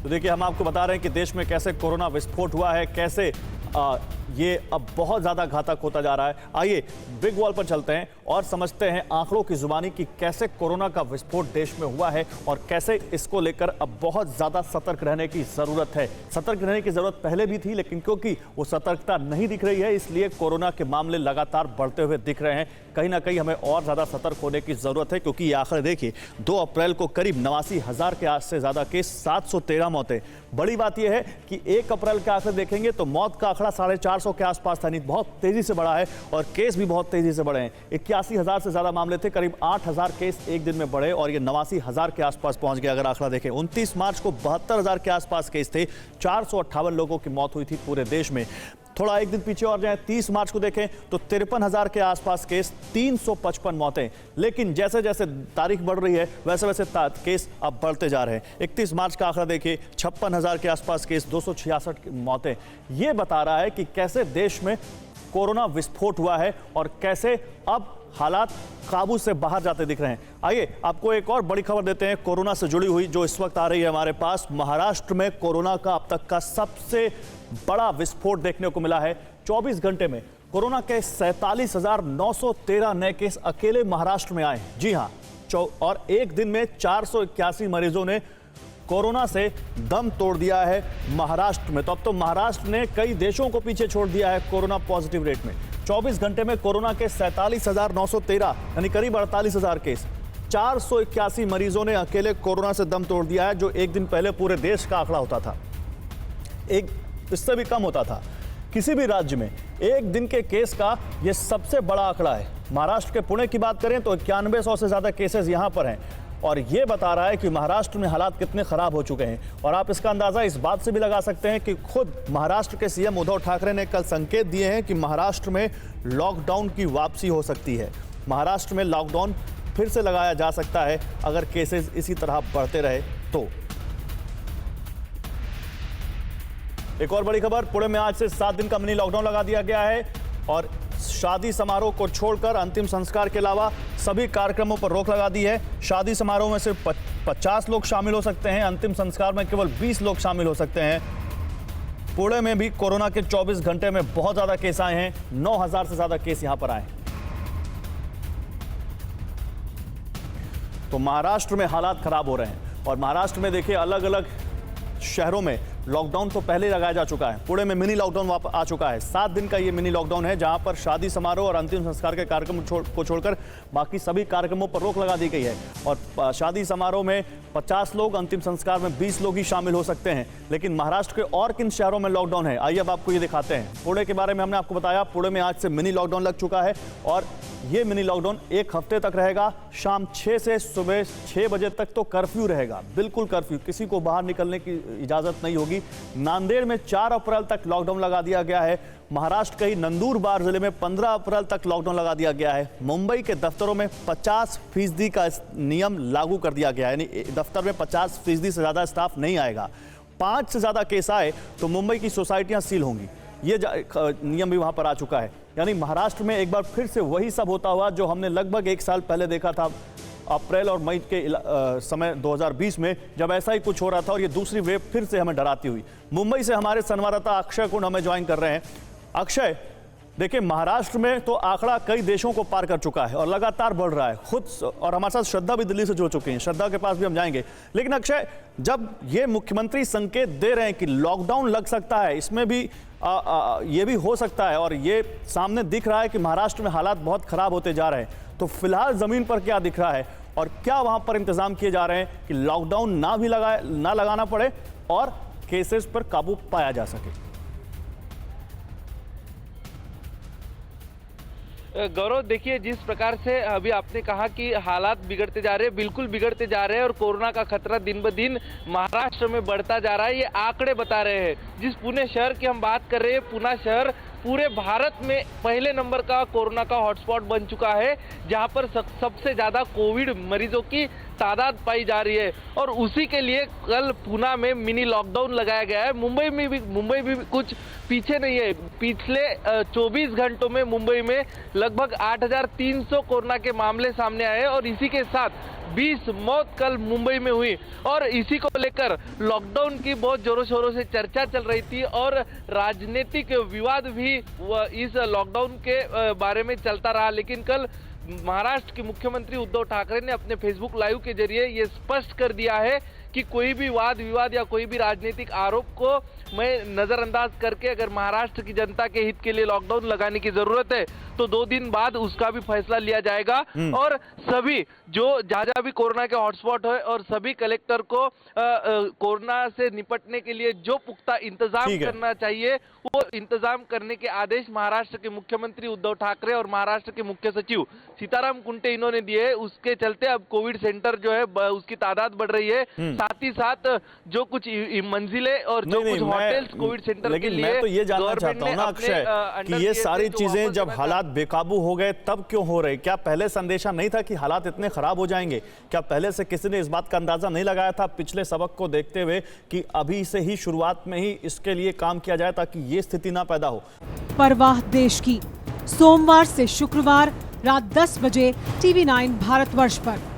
तो देखिए, हम आपको बता रहे हैं कि देश में कैसे कोरोना विस्फोट हुआ है, कैसे ये अब बहुत ज़्यादा घातक होता जा रहा है। आइए बिग वॉल पर चलते हैं और समझते हैं आंकड़ों की जुबानी कि कैसे कोरोना का विस्फोट देश में हुआ है और कैसे इसको लेकर अब बहुत ज़्यादा सतर्क रहने की ज़रूरत है। सतर्क रहने की ज़रूरत पहले भी थी, लेकिन क्योंकि वो सतर्कता नहीं दिख रही है, इसलिए कोरोना के मामले लगातार बढ़ते हुए दिख रहे हैं। कहीं ना कहीं हमें और ज़्यादा सतर्क होने की ज़रूरत है, क्योंकि ये आंकड़े देखिए, 2 अप्रैल को करीब 89,000 के से ज़्यादा केस, 713 मौतें। बड़ी बात यह है कि 1 अप्रैल के आंकड़े देखेंगे तो मौत का आंकड़ा 450 के आसपास था, नहीं बहुत तेजी से बढ़ा है और केस भी बहुत तेजी से बढ़े हैं। 81,000 से ज्यादा मामले थे, करीब 8,000 केस एक दिन में बढ़े और ये 89,000 के आसपास पहुंच गया। अगर आंकड़ा देखें, 29 मार्च को 72,000 के आसपास केस थे, 458 लोगों की मौत हुई थी पूरे देश में। थोड़ा एक दिन पीछे और जाएं, 30 मार्च को देखें तो 53,000 के आसपास केस, 355 मौतें। लेकिन जैसे जैसे तारीख बढ़ रही है वैसे वैसे केस अब बढ़ते जा रहे हैं। 31 मार्च का आंकड़ा देखिए, 56,000 के आसपास केस, 266 मौतें। ये बता रहा है कि कैसे देश में कोरोना विस्फोट हुआ है और कैसे अब हालात काबू से बाहर जाते दिख रहे हैं। आइए आपको एक और बड़ी खबर देते हैं कोरोना से जुड़ी हुई, जो इस वक्त आ रही है हमारे पास। महाराष्ट्र में कोरोना का अब तक का सबसे बड़ा विस्फोट देखने को मिला है। 24 घंटे में कोरोना के 47,913 नए केस अकेले महाराष्ट्र में आए। जी हां, और एक दिन में 481 मरीजों ने कोरोना से दम तोड़ दिया है महाराष्ट्र में। तो अब तो महाराष्ट्र ने कई देशों को पीछे छोड़ दिया है कोरोना पॉजिटिव रेट में। 24 घंटे में कोरोना के 47,913 यानी करीब 48,000 केस, 481 मरीजों ने अकेले कोरोना से दम तोड़ दिया है, जो एक दिन पहले पूरे देश का आंकड़ा होता था, एक इससे भी कम होता था। किसी भी राज्य में एक दिन के केस का यह सबसे बड़ा आंकड़ा है। महाराष्ट्र के पुणे की बात करें तो 9100 से ज्यादा केसेस यहां पर हैं और ये बता रहा है कि महाराष्ट्र में हालात कितने खराब हो चुके हैं। और आप इसका अंदाजा इस बात से भी लगा सकते हैं कि खुद महाराष्ट्र के सीएम उद्धव ठाकरे ने कल संकेत दिए हैं कि महाराष्ट्र में लॉकडाउन की वापसी हो सकती है। महाराष्ट्र में लॉकडाउन फिर से लगाया जा सकता है अगर केसेस इसी तरह बढ़ते रहे तो। एक और बड़ी खबर, पुणे में आज से 7 दिन का मिनी लॉकडाउन लगा दिया गया है और शादी समारोह को छोड़कर अंतिम संस्कार के अलावा सभी कार्यक्रमों पर रोक लगा दी है। शादी समारोह में सिर्फ 50 लोग शामिल हो सकते हैं, अंतिम संस्कार में केवल 20 लोग शामिल हो सकते हैं। पुणे में भी कोरोना के 24 घंटे में बहुत ज्यादा केस आए हैं, 9,000 से ज्यादा केस यहां पर आए। तो महाराष्ट्र में हालात खराब हो रहे हैं और महाराष्ट्र में देखिए अलग अलग शहरों में लॉकडाउन तो पहले ही लगाया जा चुका है। पुणे में मिनी लॉकडाउन आ चुका है। 7 दिन का ये मिनी लॉकडाउन है, जहां पर शादी समारोह और अंतिम संस्कार के कार्यक्रम को छोड़कर बाकी सभी कार्यक्रमों पर रोक लगा दी गई है। और शादी समारोह में 50 लोग, अंतिम संस्कार में 20 लोग ही शामिल हो सकते हैं। लेकिन महाराष्ट्र के और किन शहरों में लॉकडाउन है, आइए अब आपको ये दिखाते हैं। पुणे के बारे में हमने आपको बताया, पुणे में आज से मिनी लॉकडाउन लग चुका है और ये मिनी लॉकडाउन 1 हफ्ते तक रहेगा। शाम 6 से सुबह 6 बजे तक तो कर्फ्यू रहेगा, बिल्कुल कर्फ्यू, किसी को बाहर निकलने की इजाजत नहीं होगी। नांदेड़ में 4 अप्रैल तक लॉकडाउन लगा दिया गया है। महाराष्ट्र के ही नंदुरबार जिले में 15 अप्रैल तक लॉकडाउन लगा दिया गया है। मुंबई के दफ्तरों में 50% का नियम लागू कर दिया गया है, यानी दफ्तर में 50% से ज्यादा स्टाफ नहीं आएगा। 5 से ज्यादा केस आए तो मुंबई की सोसाइटियां सील होंगी, ये नियम भी वहां पर आ चुका है। यानी महाराष्ट्र में एक बार फिर से वही सब होता हुआ जो हमने लगभग 1 साल पहले देखा था, अप्रैल और मई के समय 2020 में, जब ऐसा ही कुछ हो रहा था और ये दूसरी वेव फिर से हमें डराती हुई। मुंबई से हमारे संवाददाता अक्षय कुंड हमें ज्वाइन कर रहे हैं। अक्षय, देखिए महाराष्ट्र में तो आंकड़ा कई देशों को पार कर चुका है और लगातार बढ़ रहा है खुद, और हमारे साथ श्रद्धा भी दिल्ली से जुड़ चुकी हैं, श्रद्धा के पास भी हम जाएंगे। लेकिन अक्षय, जब ये मुख्यमंत्री संकेत दे रहे हैं कि लॉकडाउन लग सकता है, इसमें भी ये भी हो सकता है और ये सामने दिख रहा है कि महाराष्ट्र में हालात बहुत खराब होते जा रहे हैं, तो फिलहाल जमीन पर क्या दिख रहा है और क्या वहां पर इंतजाम किए जा रहे हैं कि लॉकडाउन ना लगाना पड़े और केसेस पर काबू पाया जा सके? गौरव, देखिए जिस प्रकार से अभी आपने कहा कि हालात बिगड़ते जा रहे हैं, बिल्कुल बिगड़ते जा रहे हैं और कोरोना का खतरा दिन ब दिन महाराष्ट्र में बढ़ता जा रहा है, ये आंकड़े बता रहे हैं। जिस पुणे शहर की हम बात कर रहे हैं, पुणे शहर पूरे भारत में पहले नंबर का कोरोना का हॉटस्पॉट बन चुका है, जहां पर सबसे ज्यादा कोविड मरीजों की तादाद पाई जा रही है और उसी के लिए कल पूना में मिनी लॉकडाउन लगाया गया है। मुंबई भी कुछ पीछे नहीं है। पिछले 24 घंटों में मुंबई में लगभग 8,300 कोरोना के मामले सामने आए और इसी के साथ 20 मौत कल मुंबई में हुई और इसी को लेकर लॉकडाउन की बहुत जोरों शोरों से चर्चा चल रही थी और राजनीतिक विवाद भी इस लॉकडाउन के बारे में चलता रहा। लेकिन कल महाराष्ट्र के मुख्यमंत्री उद्धव ठाकरे ने अपने फेसबुक लाइव के जरिए ये स्पष्ट कर दिया है कि कोई भी वाद विवाद या कोई भी राजनीतिक आरोप को मैं नजरअंदाज करके अगर महाराष्ट्र की जनता के हित के लिए लॉकडाउन लगाने की जरूरत है तो 2 दिन बाद उसका भी फैसला लिया जाएगा और सभी जो जहां भी कोरोना के हॉटस्पॉट है और सभी कलेक्टर को कोरोना से निपटने के लिए जो पुख्ता इंतजाम करना चाहिए वो इंतजाम करने के आदेश महाराष्ट्र के मुख्यमंत्री उद्धव ठाकरे और महाराष्ट्र के मुख्य सचिव सीताराम कुंटे इन्होंने दिए। उसके चलते अब कोविड सेंटर जो है उसकी तादाद बढ़ रही है, साथ ही साथ जो कुछ मंजिलें और जो कुछ होटल्स कोविड सेंटर के लिए मैं तो ये जानना चाहता हूं ना अक्षय कि ये सारी चीजें जब हालात बेकाबू हो गए तब क्यों हो रहे? क्या पहले संदेशा नहीं था कि हालात इतने खराब हो जाएंगे? क्या पहले से किसी ने इस बात का अंदाजा नहीं लगाया था पिछले सबक को देखते हुए कि अभी से ही शुरुआत में ही इसके लिए काम किया जाए ताकि ये स्थिति ना पैदा हो? परवाह देश की, सोमवार से शुक्रवार रात 10 बजे TV9 भारतवर्ष पर।